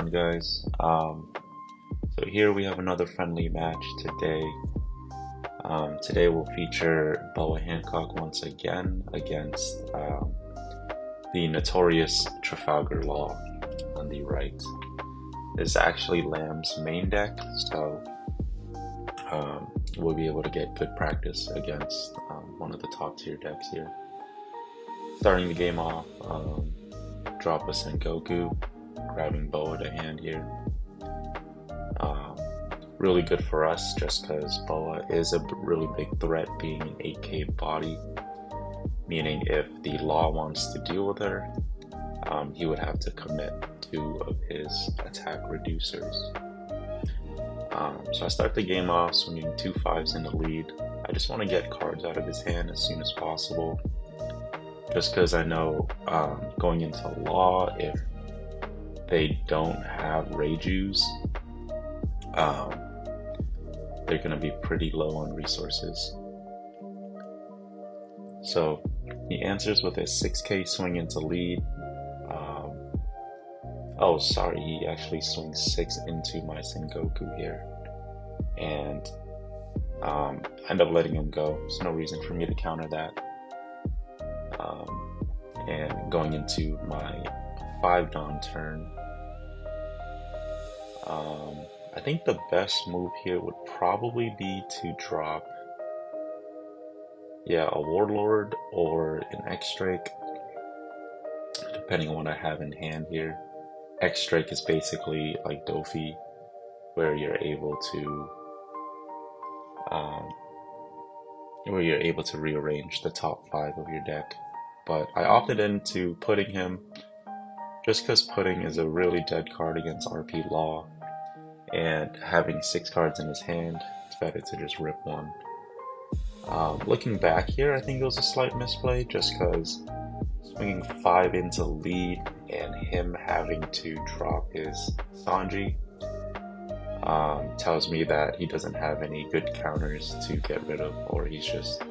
on, guys? So here we have another friendly match today. Today we'll feature Boa Hancock once again against the notorious Trafalgar Law on the right. This is actually Lamb's main deck, so we'll be able to get good practice against one of the top tier decks here. Starting the game off, drop a Sengoku, grabbing Boa to hand here. Really good for us just because Boa is a really big threat, being an 8k body, meaning if the Law wants to deal with her, he would have to commit 2 of his attack reducers. So I start the game off swinging 2 5s in the lead. I just want to get cards out of his hand as soon as possible, just because I know going into Law, if they don't have Reijus, they're going to be pretty low on resources. So he answers with a 6k swing into lead. Oh, sorry, he actually swings 6 into my Sengoku here, and end up letting him go. There's no reason for me to counter that. And going into my 5 Dawn turn, I think the best move here would probably be to drop, a Warlord or an X-Drake, depending on what I have in hand here. X-Drake is basically like Dofi, where you're able to rearrange the top 5 of your deck. But I opted into putting him just because putting is a really dead card against RP Law, and having 6 cards in his hand, it's better to just rip one. Looking back here, I think it was a slight misplay just because swinging 5 into lead and him having to drop his Sanji tells me that he doesn't have any good counters to get rid of, or he's just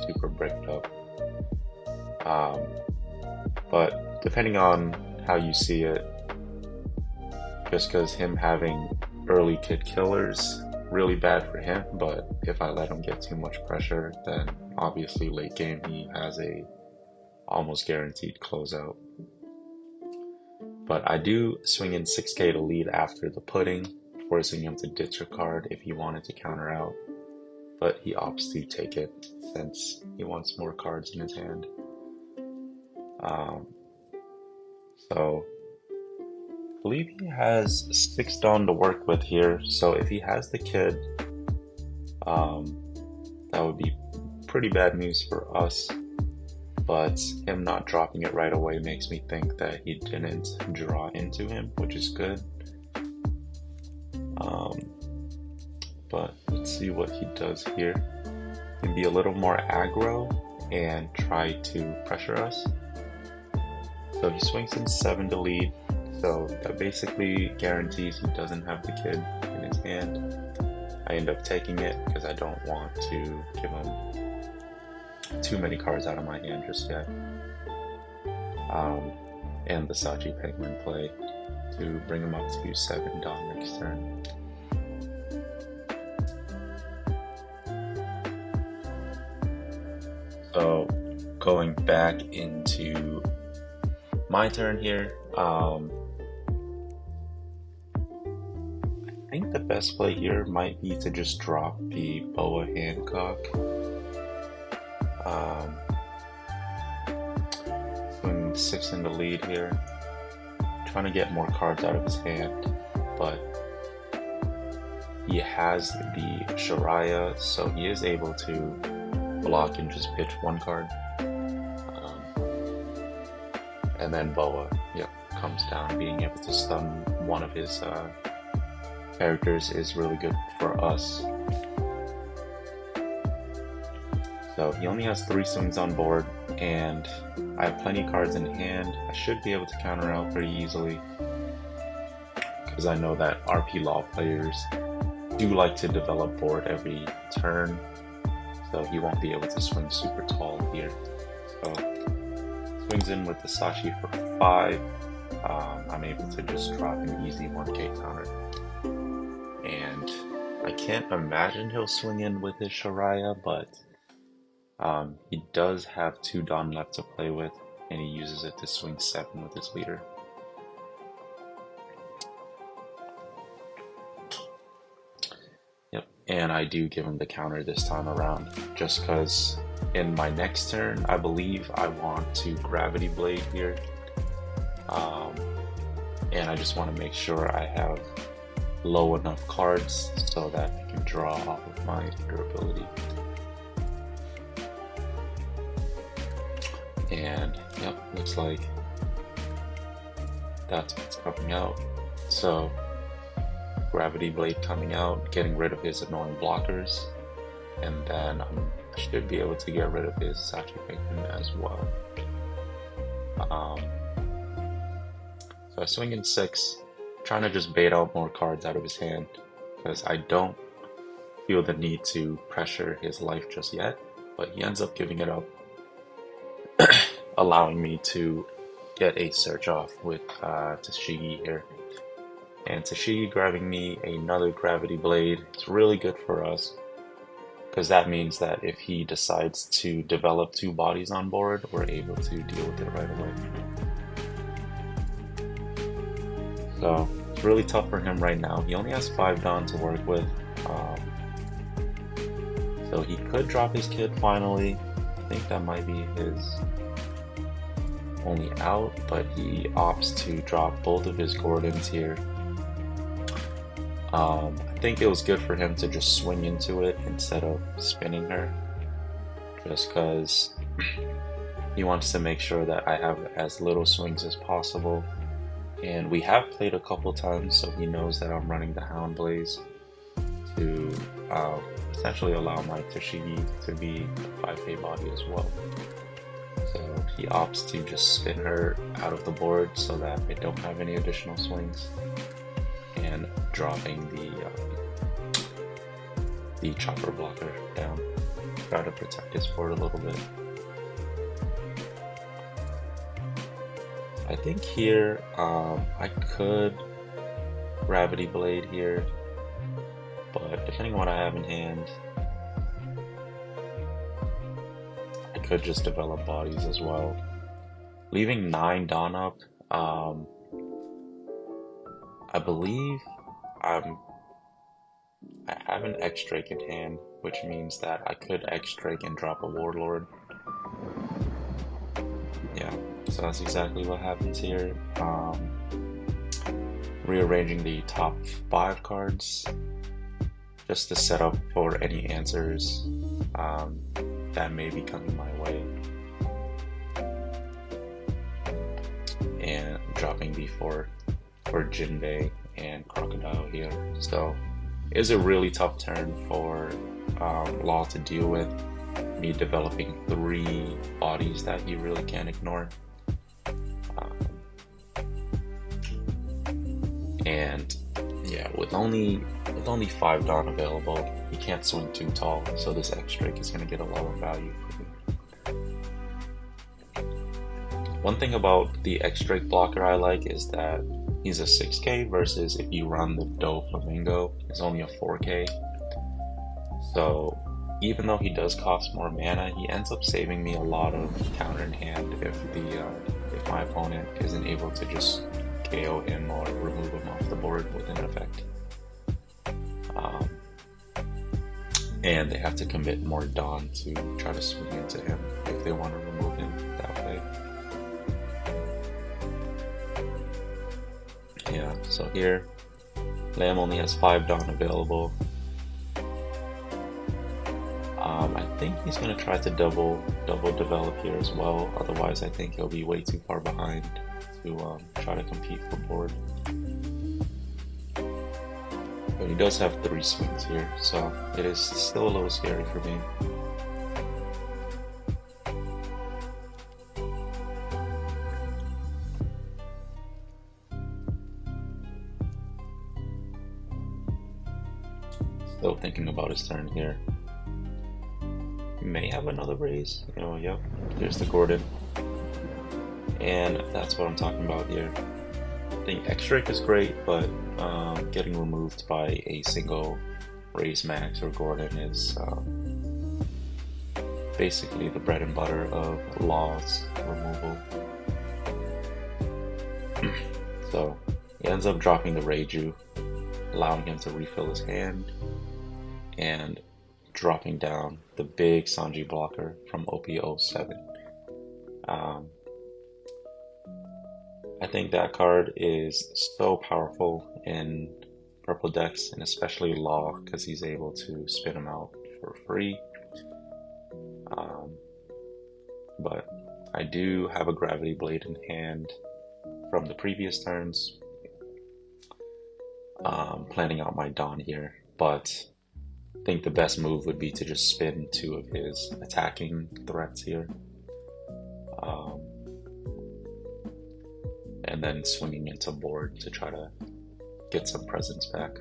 super bricked up. But depending on how you see it, just because him having early kid killers, really bad for him, but if I let him get too much pressure, then obviously late game he has a almost guaranteed closeout. But I do swing in 6k to lead after the pudding, forcing him to ditch a card if he wanted to counter out, but he opts to take it since he wants more cards in his hand. So I believe he has 6 Dawn to work with here, so if he has the kid, that would be pretty bad news for us, but him not dropping it right away makes me think that he didn't draw into him, which is good. But let's see what he does here. He can be a little more aggro and try to pressure us. So he swings in 7 to lead, so that basically guarantees he doesn't have the kid in his hand. I end up taking it because I don't want to give him too many cards out of my hand just yet. And the Sachi Penguin play to bring him up to 7 Dawn next turn. So going back into my turn here, I think the best play here might be to just drop the Boa Hancock. Swing 6 in the lead here, trying to get more cards out of his hand, but he has the Shariah, so he is able to block and just pitch 1 card. And then Boa, comes down. Being able to stun one of his characters is really good for us. So he only has 3 swings on board, and I have plenty of cards in hand. I should be able to counter out pretty easily, because I know that RP Law players do like to develop board every turn, so he won't be able to swing super tall here. So swings in with the Sashi for 5, I'm able to just drop an easy 1k counter. And I can't imagine he'll swing in with his Shariah, but he does have 2 Dawn left to play with, and he uses it to swing 7 with his leader. Yep, and I do give him the counter this time around, just because in my next turn, I believe I want to Gravity Blade here. And I just want to make sure I have low enough cards so that I can draw off of my durability. And yep, looks like that's what's coming out. So Gravity Blade coming out, getting rid of his annoying blockers, and then I should be able to get rid of his Sacrificing as well. So I swing in 6, trying to just bait out more cards out of his hand, because I don't feel the need to pressure his life just yet, but he ends up giving it up, allowing me to get a search off with Tashigi here. And Tashigi grabbing me another Gravity Blade is really good for us, because that means that if he decides to develop 2 bodies on board, we're able to deal with it right away. So it's really tough for him right now. He only has 5 Dawn to work with, so he could drop his kid finally. I think that might be his only out, but he opts to drop both of his Gordons here. I think it was good for him to just swing into it instead of spinning her, just because he wants to make sure that I have as little swings as possible. And we have played a couple times, so he knows that I'm running the Hound Blaze to essentially allow my Tashigi to be a 5k body as well. So he opts to just spin her out of the board so that I don't have any additional swings, and dropping the chopper blocker down, try to protect his board a little bit. I think here I could Gravity Blade here, but depending on what I have in hand, I could just develop bodies as well. Leaving 9 Dawn up, I believe I have an X-Drake in hand, which means that I could X-Drake and drop a Warlord. Yeah, so that's exactly what happens here. Rearranging the top 5 cards just to set up for any answers that may be coming my way. And dropping the 4 for Jinbei and Crocodile here. So it is a really tough turn for Law to deal with. Me developing 3 bodies that he really can't ignore. And yeah, with only 5 Dawn available, he can't swing too tall, so this X-Drake is going to get a lot of value for me. One thing about the X-Drake blocker I like is that he's a 6k versus if you run the Do Flamingo, it's only a 4k. So even though he does cost more mana, he ends up saving me a lot of counter in hand if my opponent isn't able to just KO him or remove him off the board with an effect. And they have to commit more Dawn to try to swing into him if they want to remove him that way. Yeah, so here, Lamb only has 5 Dawn available. I think he's going to try to double develop here as well, otherwise I think he'll be way too far behind to try to compete for board. But he does have 3 swings here, so it is still a little scary for me. Still thinking about his turn here. May have another raise. Oh, yep. There's the Gordon. And that's what I'm talking about here. I think X-Drake is great, but getting removed by a single Raise Max or Gordon is basically the bread and butter of Law's removal. So he ends up dropping the Reiju, allowing him to refill his hand, and dropping down the big Sanji blocker from OP07. I think that card is so powerful in purple decks, and especially Law, because he's able to spin him out for free. But I do have a Gravity Blade in hand from the previous turns. Planning out my Dawn here, but I think the best move would be to just spin 2 of his attacking threats here. And then swinging into board to try to get some presence back.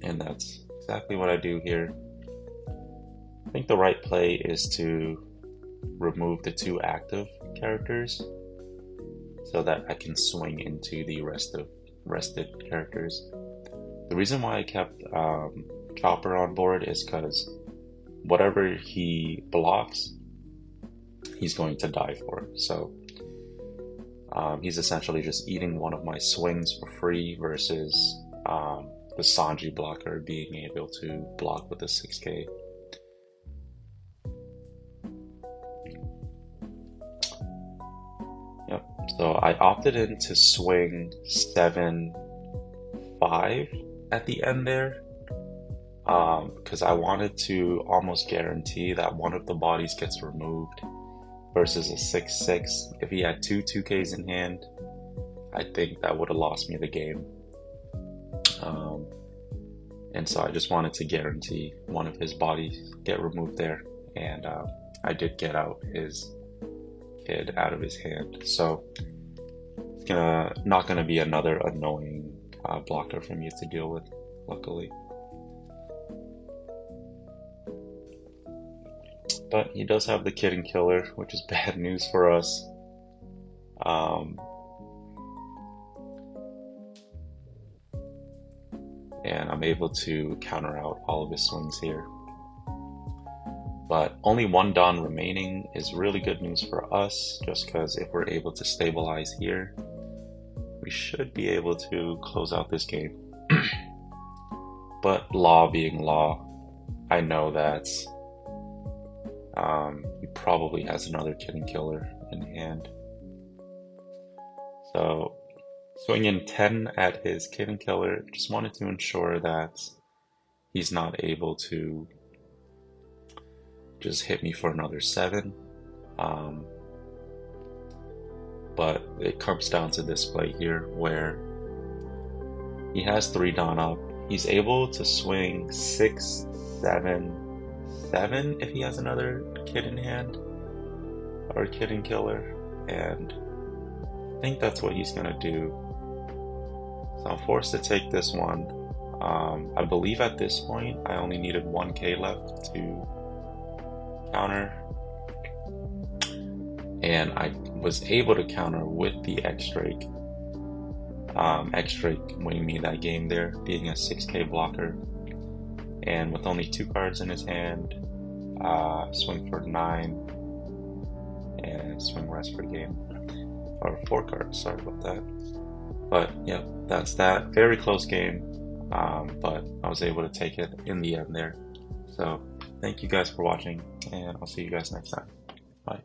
And that's exactly what I do here. I think the right play is to remove the 2 active characters so that I can swing into the rested characters. The reason why I kept Chopper on board is because whatever he blocks, he's going to die for it. So he's essentially just eating one of my swings for free versus the Sanji blocker being able to block with a 6k. Yep, so I opted in to swing 7-5 at the end there because I wanted to almost guarantee that one of the bodies gets removed versus a 6-6. If he had 2 2Ks in hand, I think that would have lost me the game. And so I just wanted to guarantee one of his bodies get removed there, and I did get out his kid out of his hand. So it's not gonna be another annoying blocker for me to deal with, luckily. But he does have the Kitten Killer, which is bad news for us. And I'm able to counter out all of his swings here. But only 1 Dawn remaining is really good news for us, just because if we're able to stabilize here, we should be able to close out this game. But Law being Law, I know that he probably has another Kitten Killer in hand. So swinging 10 at his Kitten Killer, just wanted to ensure that he's not able to just hit me for another 7. But it comes down to this play here where he has 3 Dawn up. He's able to swing 6, 7, 7 if he has another kid in hand or Kitten Killer, and I think that's what he's gonna do. So I'm forced to take this one. I believe at this point I only needed 1k left to counter, and I was able to counter with the X-Drake. X-Drake winning me that game there, being a 6k blocker, and with only 2 cards in his hand, swing for 9 and swing rest for game, or 4 cards, sorry about that. But yeah, that's that. Very close game, but I was able to take it in the end there. So thank you guys for watching, and I'll see you guys next time. Bye.